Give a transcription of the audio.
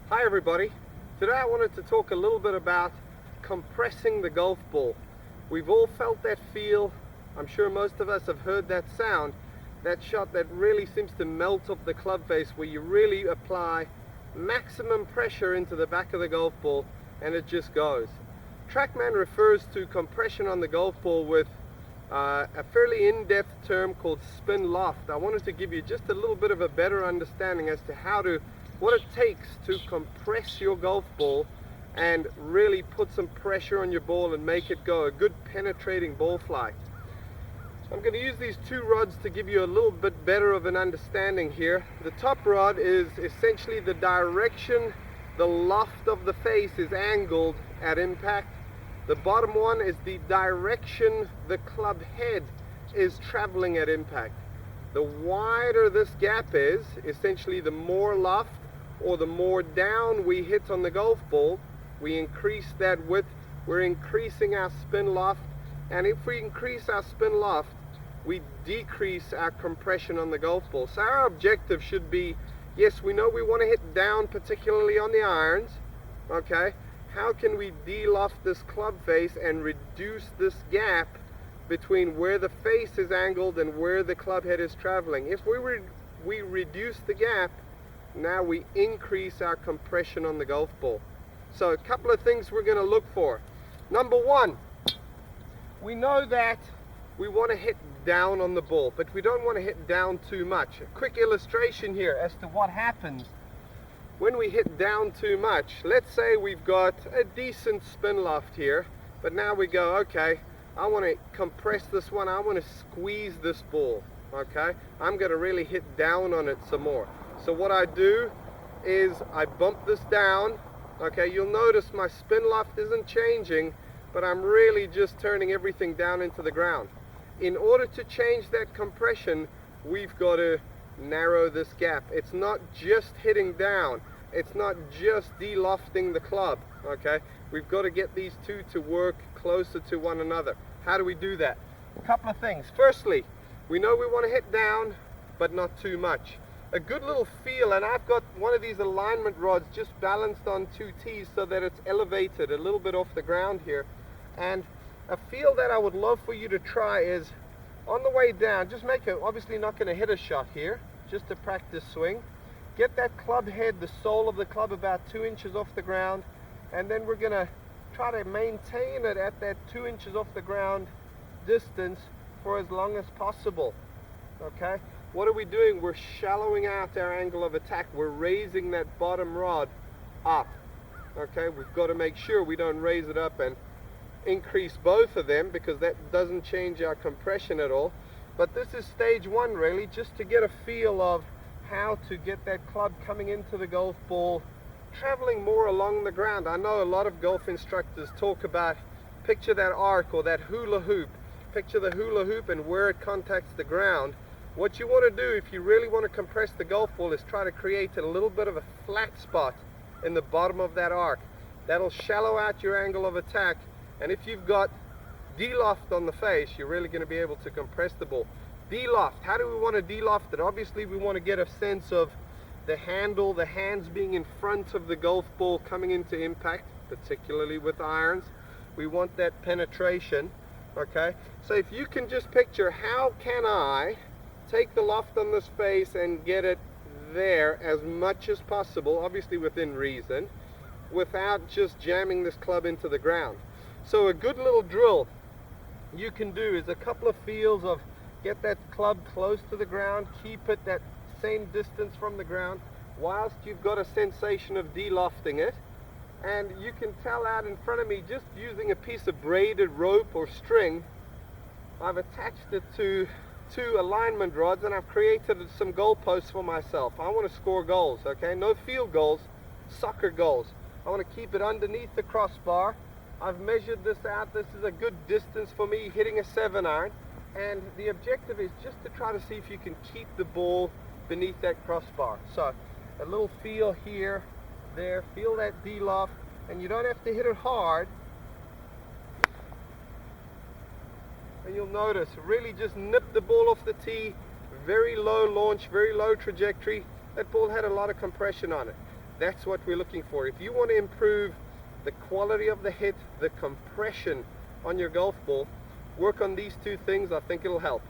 Hi everybody. Today I wanted to talk a little bit about compressing the golf ball. We've all felt that feel. I'm sure most of us have heard that sound, that shot that really seems to melt off the club face, where you really apply maximum pressure into the back of the golf ball and it just goes. TrackMan refers to compression on the golf ball with a fairly in-depth term called spin loft. I wanted to give you just a little bit of a better understanding as to what it takes to compress your golf ball and really put some pressure on your ball and make it go, a good penetrating ball flight. I'm going to use these two rods to give you a little bit better of an understanding here. The top rod is essentially the direction the loft of the face is angled at impact. The bottom one is the direction the club head is traveling at impact. The wider this gap is, essentially the more loft or the more down we hit on the golf ball, we increase that width, we're increasing our spin loft, and if we increase our spin loft, we decrease our compression on the golf ball. So our objective should be, yes, we know we want to hit down, particularly on the irons, okay? How can we de-loft this club face and reduce this gap between where the face is angled and where the club head is traveling? If we reduce the gap, now we increase our compression on the golf ball. So a couple of things we're going to look for. Number one, we know that we want to hit down on the ball, but we don't want to hit down too much. A quick illustration here as to what happens when we hit down too much. Let's say we've got a decent spin loft here, but now we go, okay, I want to compress this one, I want to squeeze this ball, okay? I'm going to really hit down on it some more. So what I do is I bump this down, okay? You'll notice my spin loft isn't changing, but I'm really just turning everything down into the ground. In order to change that compression, we've got to narrow this gap. It's not just hitting down, it's not just de-lofting the club, okay? We've got to get these two to work closer to one another. How do we do that? A couple of things. Firstly, we know we want to hit down, but not too much. A good little feel, and I've got one of these alignment rods just balanced on two T's so that it's elevated a little bit off the ground here, and a feel that I would love for you to try is on the way down, just make it, obviously not going to hit a shot here, just a practice swing. Get that club head, the sole of the club, about 2 inches off the ground, and then we're going to try to maintain it at that 2 inches off the ground distance for as long as possible, okay? What are we doing? We're shallowing out our angle of attack. We're raising that bottom rod up, okay? We've got to make sure we don't raise it up and increase both of them, because that doesn't change our compression at all. But this is stage one, really, just to get a feel of how to get that club coming into the golf ball, traveling more along the ground. I know a lot of golf instructors talk about, picture that arc or that hula hoop, picture the hula hoop and where it contacts the ground. What you want to do if you really want to compress the golf ball is try to create a little bit of a flat spot in the bottom of that arc. That'll shallow out your angle of attack, and if you've got de-loft on the face, you're really going to be able to compress the ball. De-loft, how do we want to de-loft it? Obviously we want to get a sense of the handle, the hands being in front of the golf ball coming into impact, particularly with irons. We want that penetration, okay? So if you can just picture, how can I take the loft on this face and get it there as much as possible, obviously within reason, without just jamming this club into the ground. So a good little drill you can do is a couple of feels of get that club close to the ground, keep it that same distance from the ground, whilst you've got a sensation of de-lofting it. And you can tell out in front of me, just using a piece of braided rope or string, I've attached it to two alignment rods, and I've created some goalposts for myself. I want to score goals, okay? No field goals, soccer goals. I want to keep it underneath the crossbar. I've measured this out. This is a good distance for me hitting a 7-iron, and the objective is just to try to see if you can keep the ball beneath that crossbar. So a little feel here, there, feel that de-loft, and you don't have to hit it hard. And you'll notice, really just nip the ball off the tee, very low launch, very low trajectory. That ball had a lot of compression on it. That's what we're looking for. If you want to improve the quality of the hit, the compression on your golf ball, work on these two things. I think it'll help.